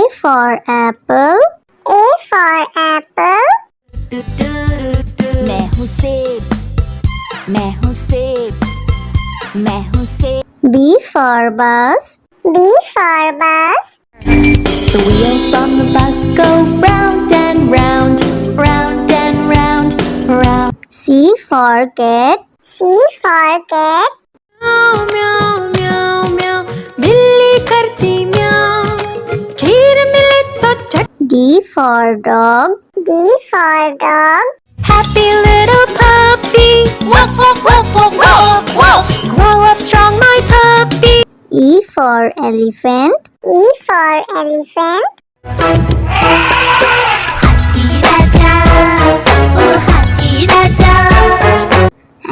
for apple. A for apple. मैं हूँ सेब, मैं हूँ सेब, मैं हूँ सेब। B for bus. B for bus. The wheels on the bus go round and round, round and round, round. C for cat. C for cat. म्याऊ म्याऊ म्याऊ म्याऊ, बिल्ली करती म्याऊ, खीर मिले तो चट। D for dog. D for dog. Happy little puppy, woof woof woof woof woof woof. Grow up strong, my puppy. E for elephant. E for elephant. हाथी राजा, ओ हाथी राजा।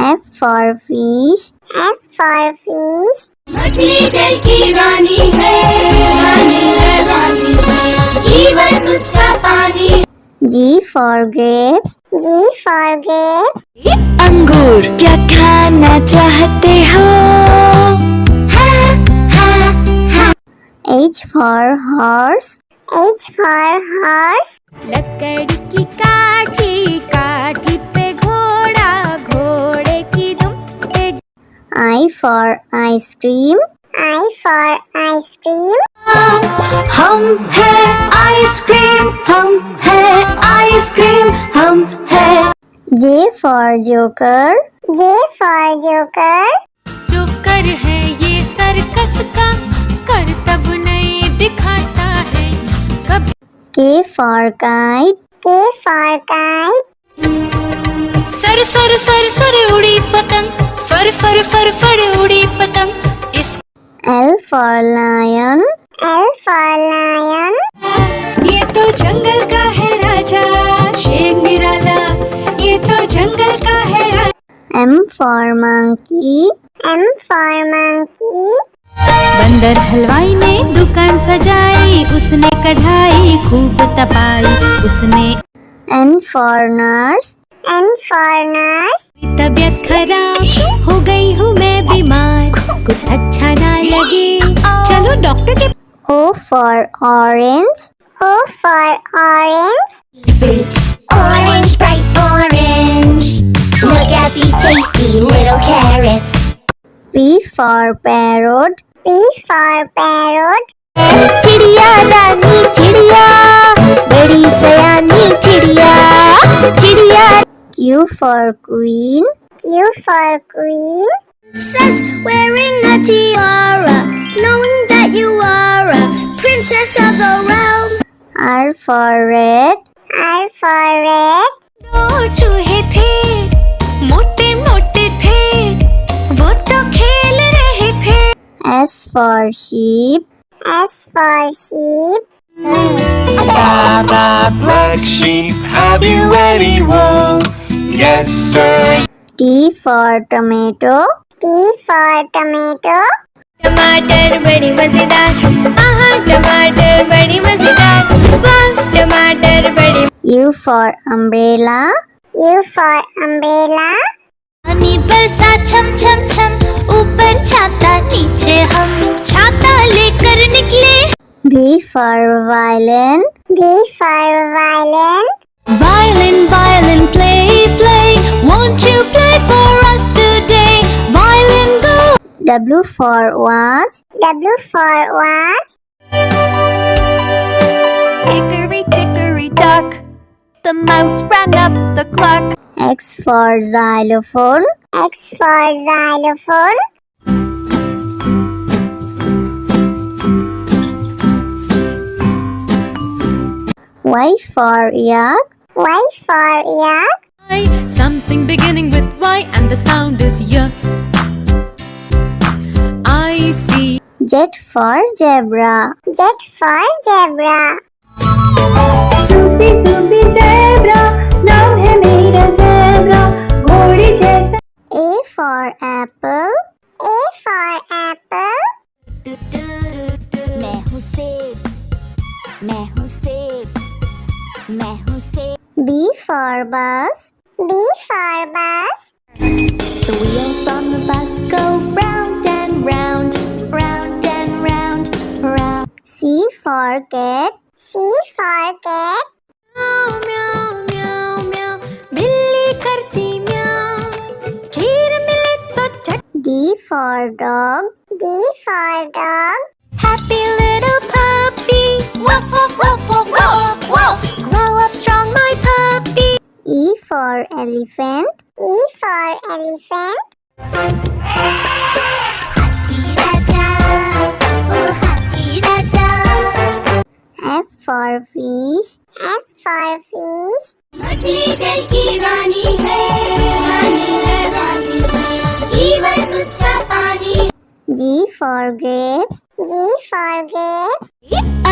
F for fish. F for fish. मछली जल की रानी है, रानी है, रानी है, जीवन उसका पानी। G for grapes. G for grapes. अंगूर क्या खाना चाहते हो? H for horse. H for horse. लकड़ी की काठी, काठी पे घोड़ा, घोड़े की दुम पे। I for ice cream. I for ice cream. हम है आइसक्रीम, हम है आइसक्रीम, हम है। J for joker. J for joker. Joker है ये सर्कस का, करतब नहीं दिखाता है कब। K for kite. K for kite. Sir sir sir sir उड़ी पतंग, फर फर फर फर उड़ी पतंग। इस L for lion. L for lion. ये तो जंगल का है राजा, शेर निराला, ये तो जंगल का है राजा। M for monkey. M for monkey. बंदर हलवाई ने दुकान सजाई, उसने कढ़ाई खूब तपाई, उसने। N for nurse. N for nurse. तबीयत खराब हो गई हूँ मैं बीमार, कुछ अच्छा ना लगे, चलो डॉक्टर के। O for orange. O for orange. Orange, bright orange. Look at these tasty little carrots. P for parrot. P for parrot. चिड़िया रानी चिड़िया, बड़ी सयानी चिड़िया, चिड़िया। Q for queen. Q for queen. Princess wearing a tiara, knowing that you are a princess of the realm. R for red. R for red. दो चूहे थे, मोटे मोटे थे, वो तो खेल रहे थे। S for sheep. S for sheep. Baba, black sheep, have you any wool? Yes, sir. T for tomato. T for tomato. टमाटर बड़ी मजेदार, आहा टमाटर बड़ी मजेदार, वाह टमाटर बड़ी। U for umbrella. U for umbrella. पानी बरसा छम छम छम, ऊपर छाता नीचे हम, छाता लेकर निकले। V for violin. V for violin. Violin, violin, play, play, won't you play for us today? Violin, go. W for watch. W for watch. Hickory dickory dock, the mouse ran up the clock. X for xylophone. X for xylophone. Y for yak. Y for yak. Something beginning with Y and the sound is Y. I see. Z for zebra. Z for zebra. Sufi Sufi zebra, नाम है मेरा zebra, घोड़े जैसा। A for apple. A for apple. मैं हूँ सेब, मैं हूँ सेब, मैं हूँ सेब। B for bus. B for bus. The wheels on the bus go round and round, round and round, round. C for cat. C for cat. म्याऊ म्याऊ म्याऊ म्याऊ बिल्ली करती म्याऊ खीर मिले तो चट D for dog. D for dog. Happy little puppy woof woof woof woof woof woof grow up strong my puppy E for elephant. E for elephant. हाथी राजा ओ हाथी राजा F for fish. F for fish. मछली जल की रानी है रानी जीवन उसका पानी G for grapes. G for grapes.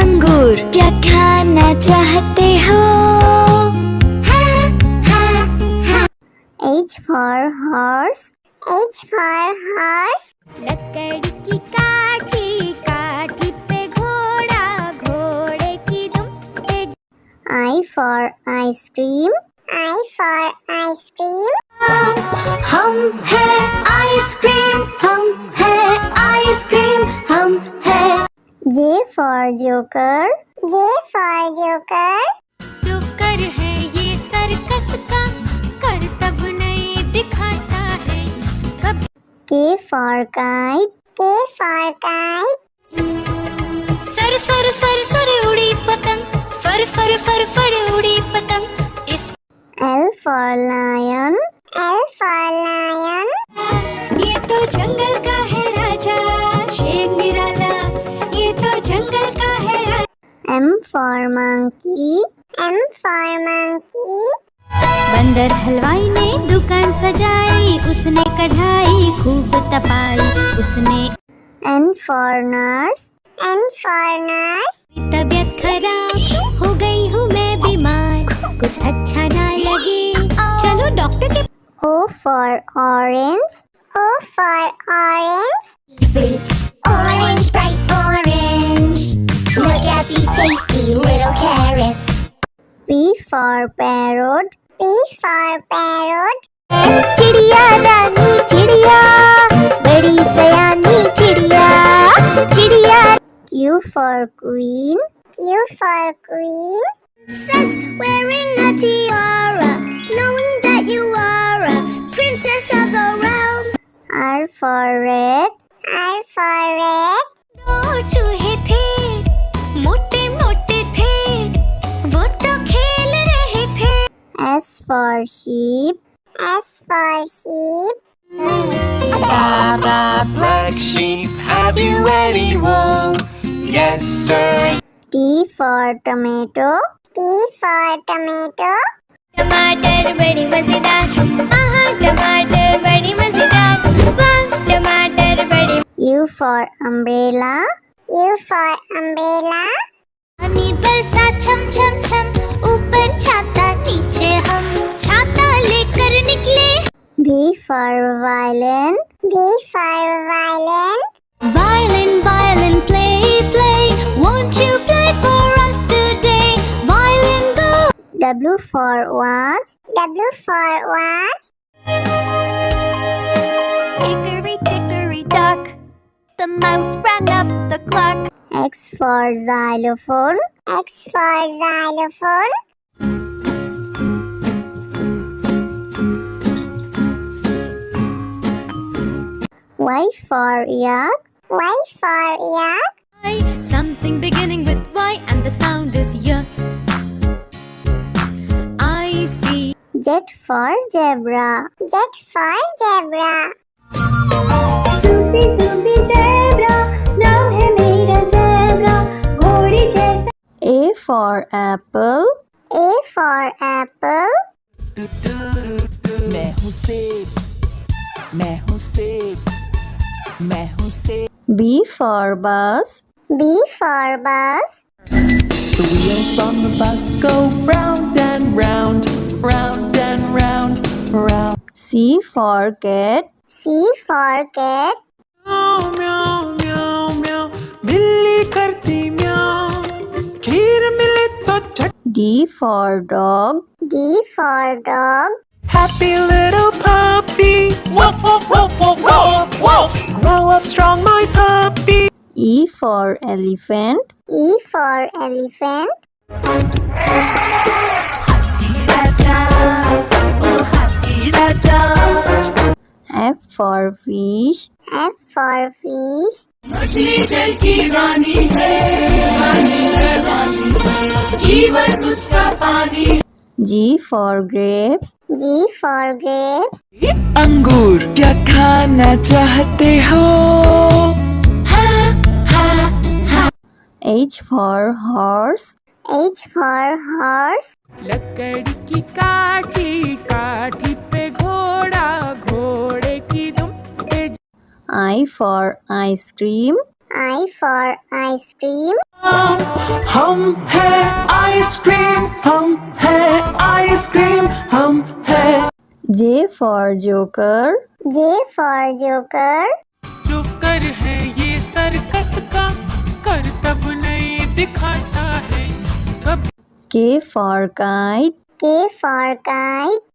अंगूर क्या खाना चाहते हो H for horse. H for horse. लकड़ी की काठी काठी पे घोड़ा घोड़े की दुम पे I for ice cream. I for ice cream. हम है आइसक्रीम हम है आइसक्रीम हम है J for joker. J for joker. Joker है ये सर्कस का करतब नहीं दिखाता है कभी K for kite. K for kite. Sir sir sir sir उड़ी पतंग फर फर फर फर उड़ी पतंग इस L for lion. L for lion. ये तो जंगल का है राजा शेर निराला ये तो जंगल का है राजा M for monkey. M for monkey. बंदर हलवाई ने दुकान सजाई उसने कढ़ाई खूब तपाई उसने N for nurse. N for nurse. तबीयत खराब हो गई हूँ मैं बीमार कुछ अच्छा ना लगे चलो डॉक्टर के O for orange. O for orange. Orange, bright orange. Look at these tasty little carrots. P for parrot. P for parrot. चिड़िया रानी चिड़िया बड़ी सयानी चिड़िया चिड़िया Q for queen. Q for queen. Princess wearing a tiara, knowing that you are a princess of the realm. R for red. R for red. दो चूहे थे मोटे मोटे थे वो तो खेल रहे थे S for sheep. S for sheep. Black sheep, have you any wool? Yes, sir. T for tomato. T for tomato. टमाटर बड़ी मजेदार आहा टमाटर बड़ी मजेदार वाह टमाटर बड़ी U for umbrella. U for umbrella. पानी बरसा छम छम छम ऊपर छाता नीचे हम छाता लेकर निकले V for violin. V for violin. Violin violin play play won't you play for us today violin go W for watch. W for watch. Hickory dickory dock, the mouse ran up the clock. X for xylophone. X for xylophone. Y for yak. Y for yak. something beginning with Y and the sound is Y I see Z for zebra. Z for zebra. Susie Susie zebra, नाम है मेरा zebra, घोड़े जैसा. A for apple. A for apple. मैं हूँ सेब मैं हूँ सेब मैं हूँ सेब B for bus. B for bus. The wheels on the bus go round and round round and round round C for cat. C for cat. म्याऊ म्याऊ म्याऊ म्याऊ बिल्ली करती म्याऊ खीर मिले तो चट D for dog. D for dog. Happy little puppy woof woof woof woof woof woof grow up strong my puppy E for elephant. E for elephant. F for fish. F for fish. मछली जल की रानी है, रानी है, रानी है, जीवन उसका पानी। G for grapes. G for grapes. अंगूर क्या खाना चाहते हो? H for horse. H for horse. लकड़ी की काठी, काठी पे घोड़ा, घोड़े की दुम पे। I for ice cream. I for ice cream. हम है आइसक्रीम, हम है आइसक्रीम, हम है। J for joker. J for joker. Joker है ये सर्कस का, करतब नहीं दिखाता है कब। K for kite. K for kite.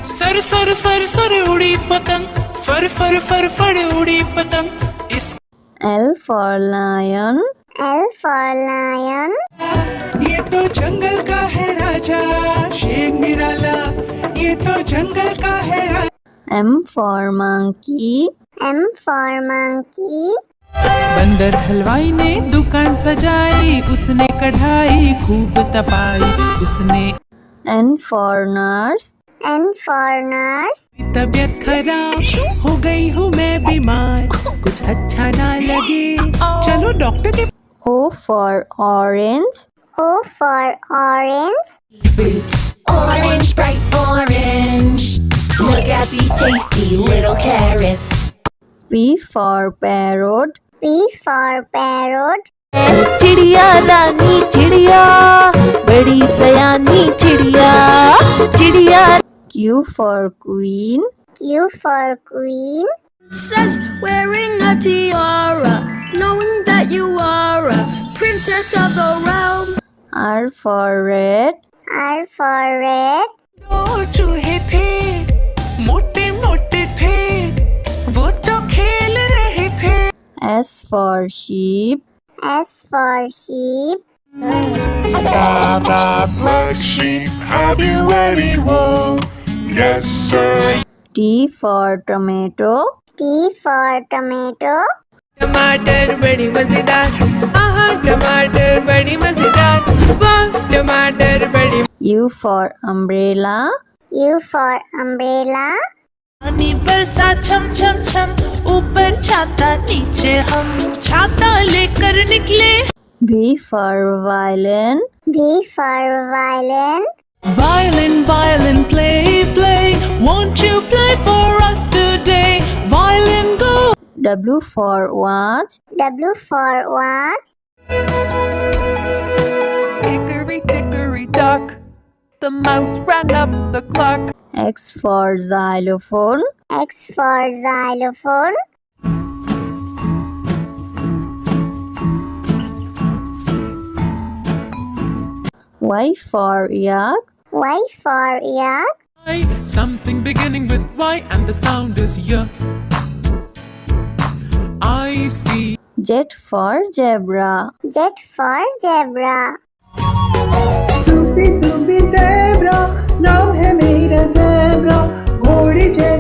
Sir sir sir sir उड़ी पतंग, फर फर फर फर उड़ी पतंग। इस L for lion. L for lion. ये तो जंगल का है राजा, शेर निराला, ये तो जंगल का है राजा। M for monkey. M for monkey. बंदर हलवाई ने दुकान सजाई, उसने कढ़ाई खूब तपाई, उसने। N for nurse. N for nurse. तबीयत खराब हो गई हूँ मैं बीमार, कुछ अच्छा ना लगे चलो डॉक्टर के। O for orange. O for orange. Orange, bright orange. Look at these tasty little carrots. P for parrot. P for parrot. चिड़िया रानी चिड़िया, बड़ी सयानी चिड़िया, चिड़िया। Q for queen. Q for queen. Says wearing a tiara, knowing that you are a princess of the realm. R for red. R for red. दो चूहे थे, मोटे मोटे थे, वो तो खेल रहे थे। S for sheep. S for sheep. Black sheep, have you any wool? Yes, sir. T for tomato. T for tomato. टमाटर बड़ी मजेदार, आहा टमाटर बड़ी मजेदार, वाह टमाटर बड़ी। U for umbrella. U for umbrella. पानी बरसा छम छम छम, ऊपर छाता नीचे हम, छाता लेकर निकले। V for violin. V for violin. Violin, violin, play, play, won't you play for us today? Violin, go. W for watch. W for watch. Hickory dickory dock, the mouse ran up the clock. X for xylophone. X for xylophone. Y for yak. Y for yak. Something beginning with Y and the sound is Y. I see. Z for zebra. Z for zebra. Sufi Sufi zebra, नाम है मेरा zebra, घोड़े जैसा।